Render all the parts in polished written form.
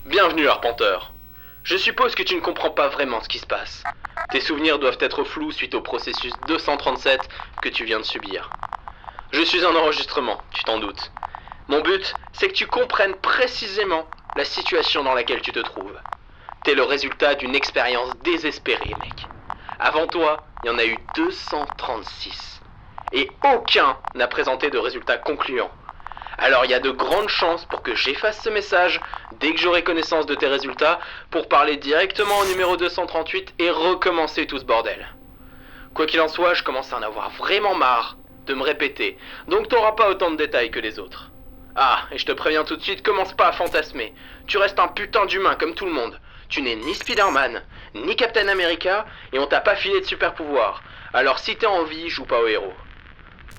Bienvenue, Arpenteur. Je suppose que tu ne comprends pas vraiment ce qui se passe. Tes souvenirs doivent être flous suite au processus 237 que tu viens de subir. Je suis un enregistrement, tu t'en doutes. Mon but, c'est que tu comprennes précisément la situation dans laquelle tu te trouves. T'es le résultat d'une expérience désespérée, mec. Avant toi, il y en a eu 236. Et aucun n'a présenté de résultats concluants. Alors il y a de grandes chances pour que j'efface ce message dès que j'aurai connaissance de tes résultats pour parler directement au numéro 238 et recommencer tout ce bordel. Quoi qu'il en soit, je commence à en avoir vraiment marre de me répéter, donc t'auras pas autant de détails que les autres. Ah, et je te préviens tout de suite, commence pas à fantasmer. Tu restes un putain d'humain comme tout le monde. Tu n'es ni Spider-Man, ni Captain America, et on t'a pas filé de super pouvoir. Alors si t'es en vie, joue pas au héros.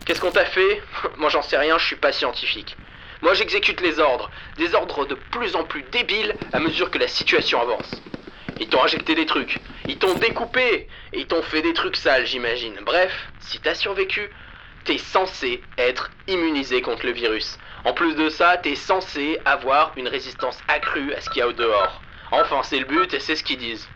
Qu'est-ce qu'on t'a fait? Moi j'en sais rien, je suis pas scientifique. Moi j'exécute les ordres, des ordres de plus en plus débiles à mesure que la situation avance. Ils t'ont injecté des trucs, ils t'ont découpé, et ils t'ont fait des trucs sales j'imagine. Bref, si t'as survécu, t'es censé être immunisé contre le virus. En plus de ça, t'es censé avoir une résistance accrue à ce qu'il y a au dehors. Enfin c'est le but et c'est ce qu'ils disent.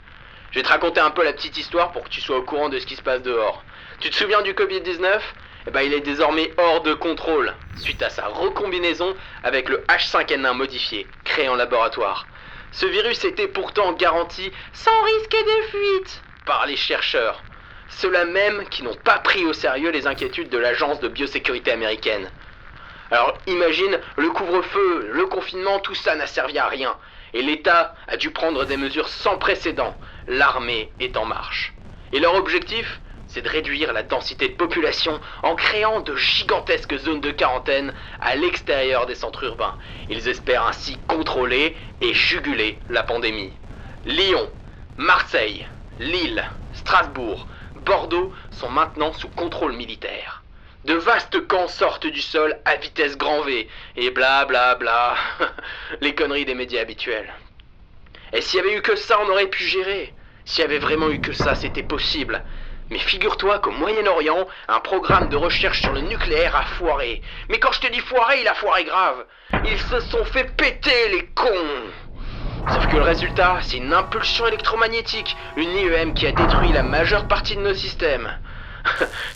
Je vais te raconter un peu la petite histoire pour que tu sois au courant de ce qui se passe dehors. Tu te souviens du Covid-19 ? Eh ben, il est désormais hors de contrôle, suite à sa recombinaison avec le H5N1 modifié, créé en laboratoire. Ce virus était pourtant garanti sans risque de fuite par les chercheurs, ceux-là même qui n'ont pas pris au sérieux les inquiétudes de l'agence de biosécurité américaine. Alors imagine, le couvre-feu, le confinement, tout ça n'a servi à rien, et l'État a dû prendre des mesures sans précédent, l'armée est en marche. Et leur objectif ? C'est de réduire la densité de population en créant de gigantesques zones de quarantaine à l'extérieur des centres urbains. Ils espèrent ainsi contrôler et juguler la pandémie. Lyon, Marseille, Lille, Strasbourg, Bordeaux sont maintenant sous contrôle militaire. De vastes camps sortent du sol à vitesse grand V et bla bla bla. Les conneries des médias habituels. Et s'il y avait eu que ça, on aurait pu gérer. S'il y avait vraiment eu que ça, c'était possible. Mais figure-toi qu'au Moyen-Orient, un programme de recherche sur le nucléaire a foiré. Mais quand je te dis foiré, il a foiré grave. Ils se sont fait péter, les cons. Sauf que le résultat, c'est une impulsion électromagnétique, une IEM qui a détruit la majeure partie de nos systèmes.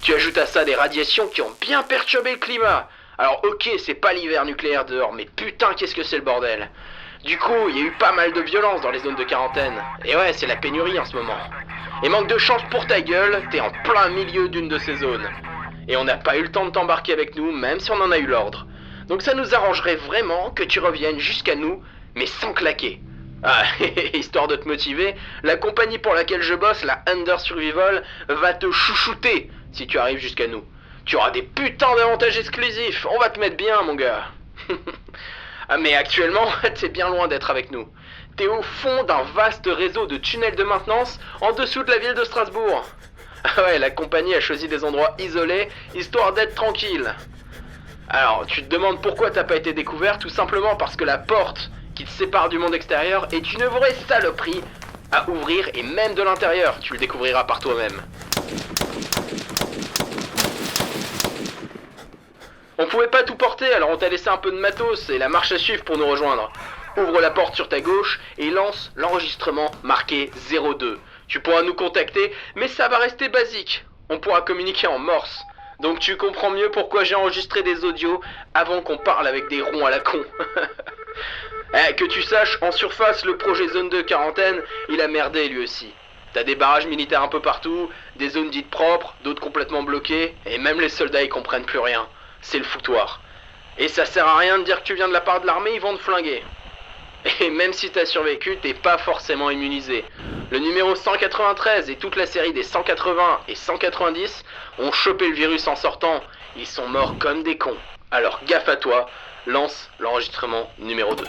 Tu ajoutes à ça des radiations qui ont bien perturbé le climat. Alors ok, c'est pas l'hiver nucléaire dehors, mais putain, qu'est-ce que c'est le bordel. Du coup, il y a eu pas mal de violence dans les zones de quarantaine. Et ouais, c'est la pénurie en ce moment. Et manque de chance pour ta gueule, t'es en plein milieu d'une de ces zones. Et on n'a pas eu le temps de t'embarquer avec nous, même si on en a eu l'ordre. Donc ça nous arrangerait vraiment que tu reviennes jusqu'à nous, mais sans claquer. Ah, histoire de te motiver, la compagnie pour laquelle je bosse, la Under Survival, va te chouchouter si tu arrives jusqu'à nous. Tu auras des putains d'avantages exclusifs, on va te mettre bien, mon gars. Ah, mais actuellement, t'es bien loin d'être avec nous. T'es au fond d'un vaste réseau de tunnels de maintenance en dessous de la ville de Strasbourg. Ah ouais, la compagnie a choisi des endroits isolés, histoire d'être tranquille. Alors, tu te demandes pourquoi t'as pas été découvert, tout simplement parce que la porte qui te sépare du monde extérieur est une vraie saloperie à ouvrir, et même de l'intérieur, tu le découvriras par toi-même. On pouvait pas tout porter, alors on t'a laissé un peu de matos et la marche à suivre pour nous rejoindre. Ouvre la porte sur ta gauche et lance l'enregistrement marqué 02. Tu pourras nous contacter, mais ça va rester basique. On pourra communiquer en morse. Donc tu comprends mieux pourquoi j'ai enregistré des audios avant qu'on parle avec des ronds à la con. Que tu saches, en surface, le projet zone de quarantaine, il a merdé lui aussi. T'as des barrages militaires un peu partout, des zones dites propres, d'autres complètement bloquées, et même les soldats ils comprennent plus rien. C'est le foutoir. Et ça sert à rien de dire que tu viens de la part de l'armée, ils vont te flinguer. Et même si t'as survécu, t'es pas forcément immunisé. Le numéro 193 et toute la série des 180 et 190 ont chopé le virus en sortant. Ils sont morts comme des cons. Alors gaffe à toi, lance l'enregistrement numéro 2.